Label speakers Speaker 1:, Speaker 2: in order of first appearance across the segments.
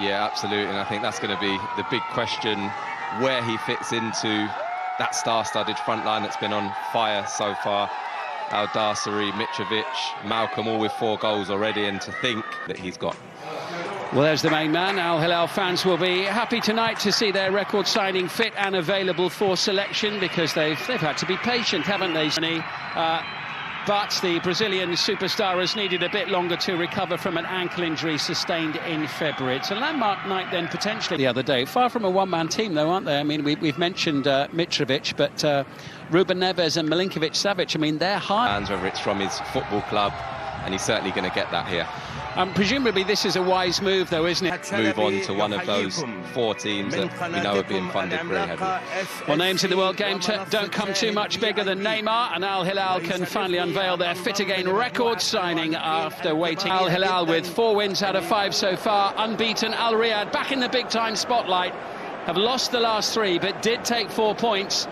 Speaker 1: Yeah, absolutely, and I think that's going to be the big question, where he fits into that star-studded front line that's been on fire so far. Al-Dasseri, Mitrovic, Malcolm, all with 4 goals already, and to think that he's got.
Speaker 2: Well, there's the main man. Al Hilal fans will be happy tonight to see their record signing fit and available for selection, because they've had to be patient, haven't they? But the Brazilian superstar has needed a bit longer to recover from an ankle injury sustained in February. It's a landmark night then, potentially, the other day. Far from a one-man team, though, aren't they? I mean, we've mentioned Mitrovic, but Ruben Neves and Milinkovic-Savic, I mean, they're high.
Speaker 1: Whether it's from his football club, and he's certainly going to get that here.
Speaker 2: Presumably this is a wise move, though, isn't it?
Speaker 1: Move on to one of those 4 teams that we know are being funded very heavily.
Speaker 2: Well, names in the World Game don't come too much bigger than Neymar, and Al Hilal can finally unveil their Fit Again record signing after waiting. Al Hilal with 4 wins out of 5 so far, unbeaten. Al Riyadh back in the big-time spotlight, have lost the last 3, but did take 4 points.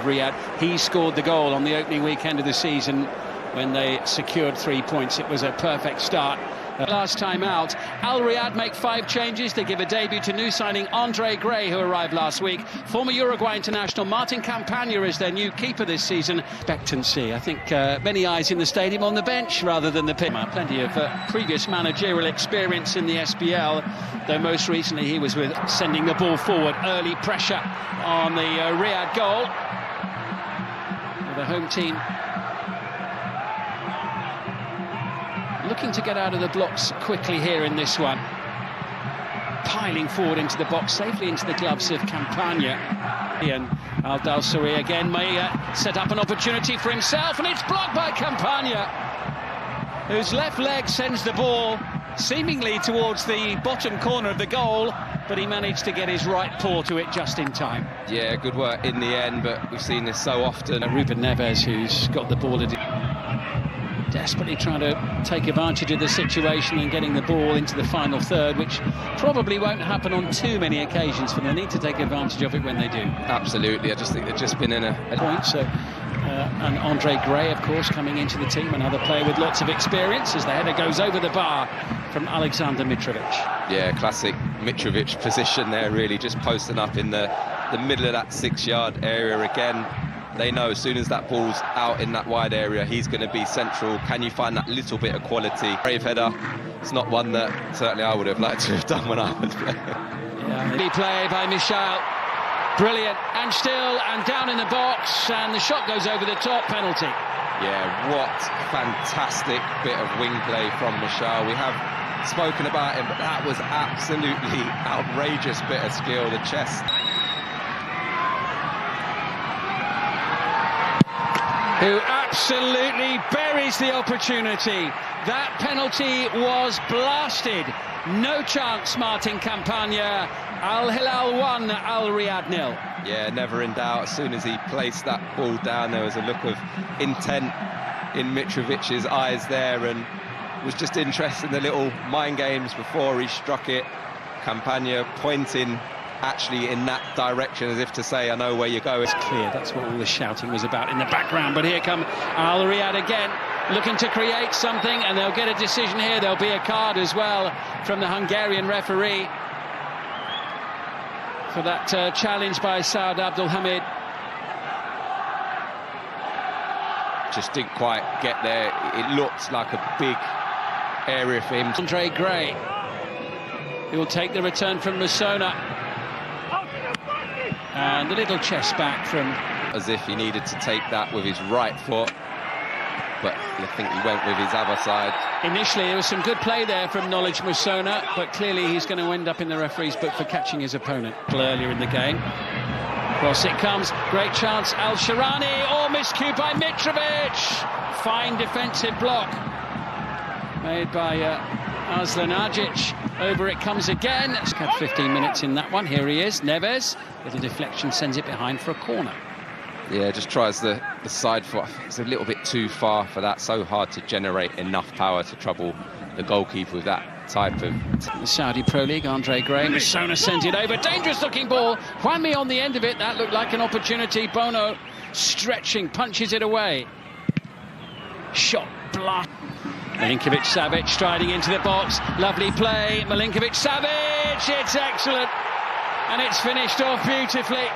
Speaker 2: Riyadh, he scored the goal on the opening weekend of the season when they secured 3 points. It was a perfect start. Last time out, Al Riyadh make 5 changes. They give a debut to new signing Andre Gray, who arrived last week. Former Uruguay international Martin Campagna is their new keeper this season. Expectancy, I think many eyes in the stadium on the bench rather than the pitch. Plenty of previous managerial experience in the SPL, though most recently he was with sending the ball forward. Early pressure on the Riyadh goal. The home team looking to get out of the blocks quickly here in this one. Piling forward into the box, safely into the gloves of Campagna. And Al-Dasseri again may set up an opportunity for himself, and it's blocked by Campagna, whose left leg sends the ball seemingly towards the bottom corner of the goal, but he managed to get his right paw to it just in time.
Speaker 1: Yeah, good work in the end, but we've seen this so often.
Speaker 2: Ruben Neves, who's got the ball, desperately trying to take advantage of the situation and getting the ball into the final third, which probably won't happen on too many occasions, for they need to take advantage of it when they do.
Speaker 1: Absolutely, I just think they've just been in a
Speaker 2: point. So, and Andre Gray, of course, coming into the team, another player with lots of experience, as the header goes over the bar from Alexander Mitrovic.
Speaker 1: Yeah, classic Mitrovic position there, really, just posting up in the middle of that 6-yard area again. They know as soon as that ball's out in that wide area, he's going to be central. Can you find that little bit of quality? Brave header. It's not one that certainly I would have liked to have done when I was playing.
Speaker 2: Yeah, play by Michel. Brilliant. And still, and down in the box, and the shot goes over the top. Penalty.
Speaker 1: Yeah, what fantastic bit of wing play from Michel. We have spoken about him, but that was absolutely outrageous bit of skill. The chest.
Speaker 2: Who absolutely buries the opportunity. That penalty was blasted. No chance, Martin Campagna. Al Hilal 1, Al Riyadh 0.
Speaker 1: Yeah, never in doubt. As soon as he placed that ball down, there was a look of intent in Mitrovic's eyes there, and was just interested in the little mind games before he struck it. Campagna pointing actually in that direction, as if to say, I know where you're going.
Speaker 2: It's clear, that's what all the shouting was about in the background. But here come Al Riyadh again, looking to create something, and they'll get a decision here. There'll be a card as well from the Hungarian referee for that challenge by Saad Abdulhamid.
Speaker 1: Just didn't quite get there. It looked like a big area for him.
Speaker 2: Andre Gray, he will take the return from Musona. And the little chest back from...
Speaker 1: As if he needed to take that with his right foot, but I think he went with his other side.
Speaker 2: Initially, there was some good play there from Knowledge Musona, but clearly he's going to end up in the referee's book for catching his opponent earlier in the game. Cross it comes, great chance, Al-Sharani, miscue by Mitrovic! Fine defensive block made by Aslan Agic. Over it comes again. It's had 15 minutes in that one. Here he is, Neves. Little deflection, sends it behind for a corner.
Speaker 1: Yeah, just tries the side foot. It's a little bit too far for that. So hard to generate enough power to trouble the goalkeeper with that type of...
Speaker 2: The Saudi Pro League, Andre Gray. Musona sends it over. Dangerous looking ball. Juanmi on the end of it. That looked like an opportunity. Bono stretching, punches it away. Shot, blast. Milinkovic-Savic striding into the box. Lovely play. Milinkovic-Savic. It's excellent. And it's finished off beautifully.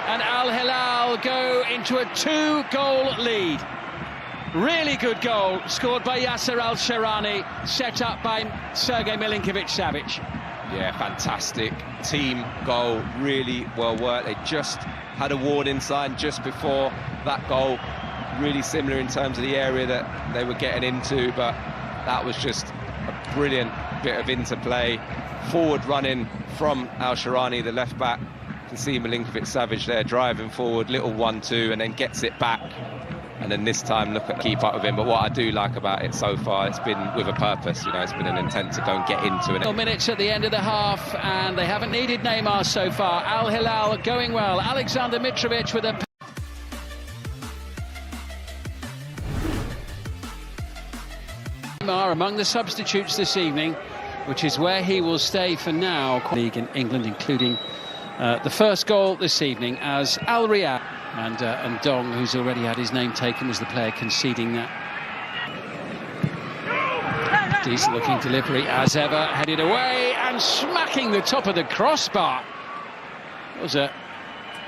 Speaker 2: And Al Hilal go into a 2-goal lead. Really good goal, scored by Yasser Al-Sharani, set up by Sergej Milinkovic-Savic.
Speaker 1: Yeah, fantastic team goal, really well worked. They just had a warning sign just before that goal. Really similar in terms of the area that they were getting into, but that was just a brilliant bit of interplay. Forward running from Al-Sharani, the left back. You can see Milinkovic-Savic there driving forward, little 1-2, and then gets it back. And then this time, look at the keep up with him. But what I do like about it so far, it's been with a purpose. You know, it's been an intent to go and get into it.
Speaker 2: Minutes at the end of the half, and they haven't needed Neymar so far. Al Hilal going well. Alexander Mitrovic with a... Neymar among the substitutes this evening, which is where he will stay for now. League in England, including the first goal this evening as Al Riyadh. And Dong, who's already had his name taken, was the player conceding that. Decent looking delivery as ever, headed away and smacking the top of the crossbar. It was a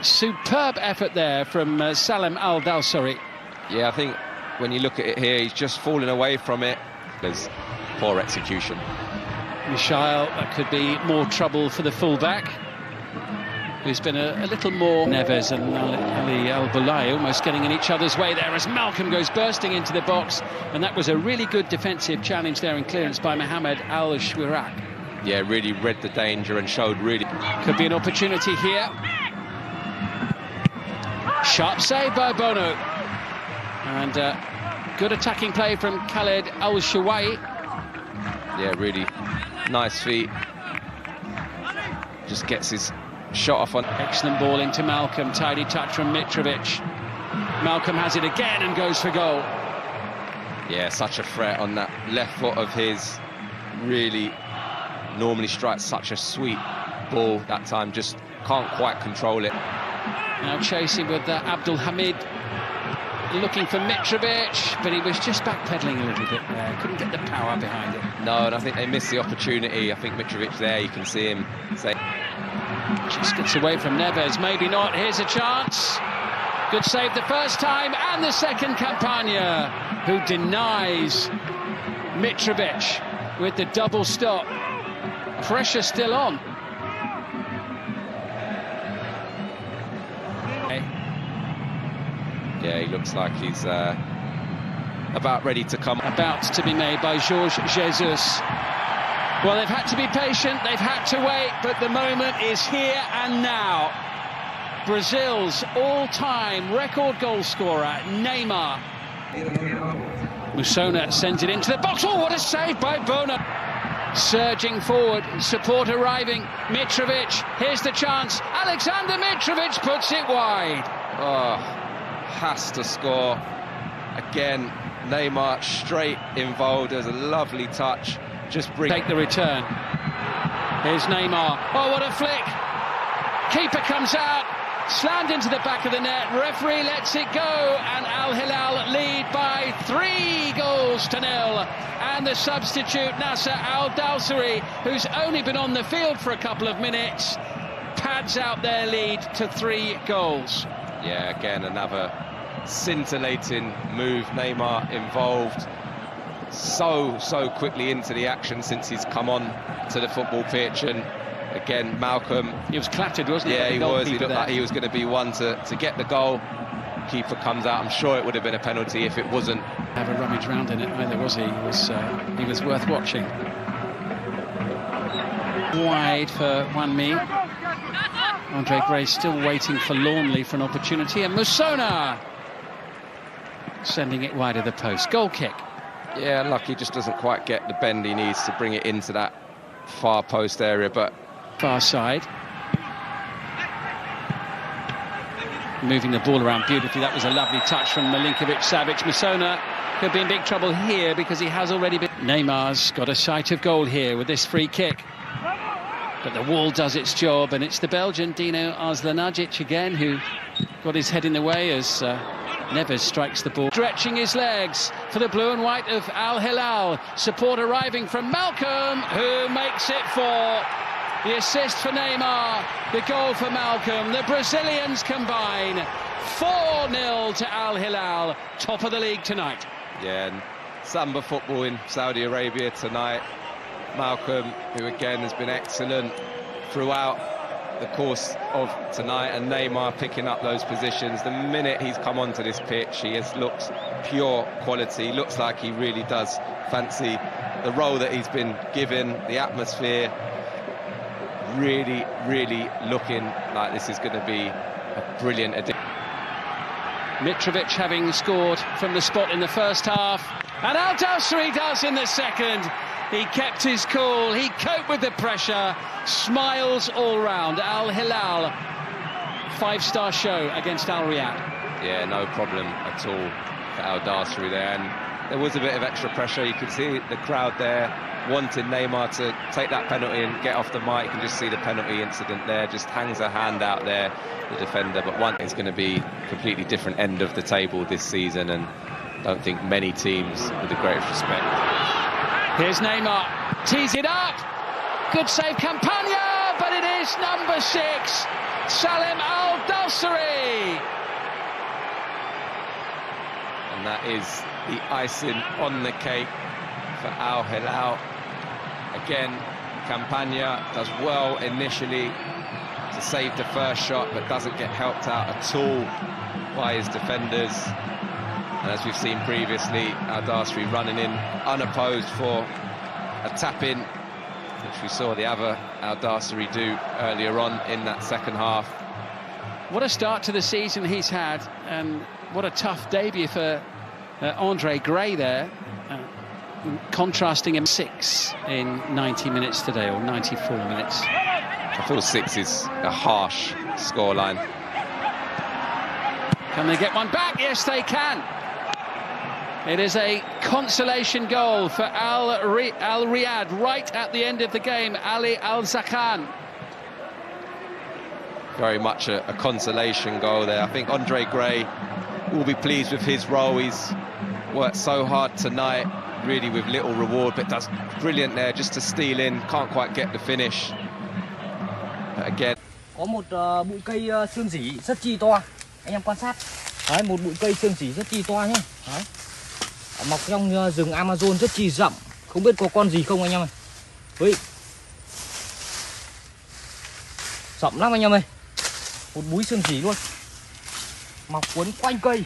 Speaker 2: superb effort there from Salem Al-Dawsari.
Speaker 1: Yeah, I think when you look at it here, he's just falling away from it. There's poor execution.
Speaker 2: Michail, that could be more trouble for the fullback, who's been a little more. Neves and Ali Al-Bulai almost getting in each other's way there as Malcolm goes bursting into the box, and that was a really good defensive challenge there and clearance by Mohamed Al-Shwirak.
Speaker 1: Yeah, really read the danger and showed really...
Speaker 2: Could be an opportunity here. Sharp save by Bono. And good attacking play from Khaled Al-Shawai.
Speaker 1: Yeah, really nice feet. Just gets his shot off on...
Speaker 2: Excellent ball into Malcolm, tidy touch from Mitrovic. Malcolm has it again and goes for goal.
Speaker 1: Yeah, such a threat on that left foot of his. Really normally strikes such a sweet ball. That time just can't quite control it.
Speaker 2: Now chasing with Abdul Hamid, looking for Mitrovic, but he was just backpedaling a little bit there. Couldn't get the power behind it.
Speaker 1: No, and I think they missed the opportunity. I think Mitrovic there, you can see him say...
Speaker 2: Just gets away from Neves, maybe not. Here's a chance. Good save the first time, and the second. Campagna, who denies Mitrovic with the double stop. Pressure still on.
Speaker 1: Yeah, he looks like he's about ready to come.
Speaker 2: About to be made by Jorge Jesus. Well, they've had to be patient, they've had to wait, but the moment is here and now. Brazil's all-time record goal scorer, Neymar. Musona sends it into the box. Oh, what a save by Bono. Surging forward, support arriving. Mitrovic, here's the chance. Alexander Mitrovic puts it wide.
Speaker 1: Oh, has to score. Again, Neymar straight involved. There's a lovely touch. Just
Speaker 2: take the return. Here's Neymar. Oh, what a flick. Keeper comes out, slammed into the back of the net. Referee lets it go, and Al Hilal lead by 3-0. And the substitute, Nasser Al-Dawsari, who's only been on the field for a couple of minutes, pads out their lead to 3 goals.
Speaker 1: Yeah, again, another scintillating move. Neymar involved so quickly into the action since he's come on to the football pitch. And again, Malcolm,
Speaker 2: he was clattered, wasn't he?
Speaker 1: Yeah, he was. He looked like he was going to be one to get the goal. Keeper comes out. I'm sure it would have been a penalty if it wasn't.
Speaker 2: Have a rummage round in it either, was he? He was worth watching. Wide for Wanmi. Andre Gray still waiting forlornly for an opportunity, and Musona sending it wide of the post. Goal kick.
Speaker 1: Yeah, lucky, just doesn't quite get the bend he needs to bring it into that far post area, but...
Speaker 2: Far side. Moving the ball around beautifully. That was a lovely touch from Milinkovic-Savic. Musona could be in big trouble here because he has already been... Neymar's got a sight of goal here with this free kick. But the wall does its job, and it's the Belgian Dino Arzlanagic again who got his head in the way as Neves strikes the ball, stretching his legs for the blue and white of Al Hilal. Support arriving from Malcolm, who makes it 4. The assist for Neymar, the goal for Malcolm. The Brazilians combine. 4-0 to Al Hilal, top of the league tonight.
Speaker 1: Yeah, and Samba football in Saudi Arabia tonight. Malcolm, who again has been excellent throughout the course of tonight, and Neymar picking up those positions. The minute he's come onto this pitch, he has looked pure quality. Looks like he really does fancy the role that he's been given, the atmosphere. Really, really looking like this is going to be a brilliant addition.
Speaker 2: Mitrovic having scored from the spot in the first half, and Al Dawsari does in the second. He kept his cool, he coped with the pressure, smiles all round. Al Hilal, 5-star show against Al Riyadh.
Speaker 1: Yeah, no problem at all for Al Dawsari there, and there was a bit of extra pressure. You could see the crowd there wanting Neymar to take that penalty and get off the mark. You can just see the penalty incident there, just hangs a hand out there, the defender. But one is going to be a completely different end of the table this season, and I don't think many teams with the greatest respect.
Speaker 2: Here's Neymar, tees it up, good save Campagna, but it is number 6, Salim Al Dawsari.
Speaker 1: And that is the icing on the cake for Al Hilal. Again, Campagna does well initially to save the first shot, but doesn't get helped out at all by his defenders. And as we've seen previously, Al Dawsari running in unopposed for a tap-in, which we saw the other Al Dawsari do earlier on in that second half.
Speaker 2: What a start to the season he's had, and what a tough debut for Andre Gray there. Contrasting him 6 in 90 minutes today, or 94 minutes.
Speaker 1: I feel 6 is a harsh scoreline.
Speaker 2: Can they get one back? Yes, they can. It is a consolation goal for Al Riyadh right at the end of the game. Ali Al-Zakhan.
Speaker 1: Very much a consolation goal there. I think Andre Gray will be pleased with his role. He's worked so hard tonight, really with little reward, but does brilliant there just to steal in. Can't quite get the finish. But again,
Speaker 3: có một bụi cây xương rỉ rất chi to, anh em quan sát. Đấy, một bụi cây xương rỉ rất chi to nhá. Đấy. Mọc trong rừng Amazon rất chi rậm, không biết có con gì không anh em ơi. Ui. Rậm lắm anh em ơi. Một búi xương rỉ luôn. Mọc quấn quanh cây.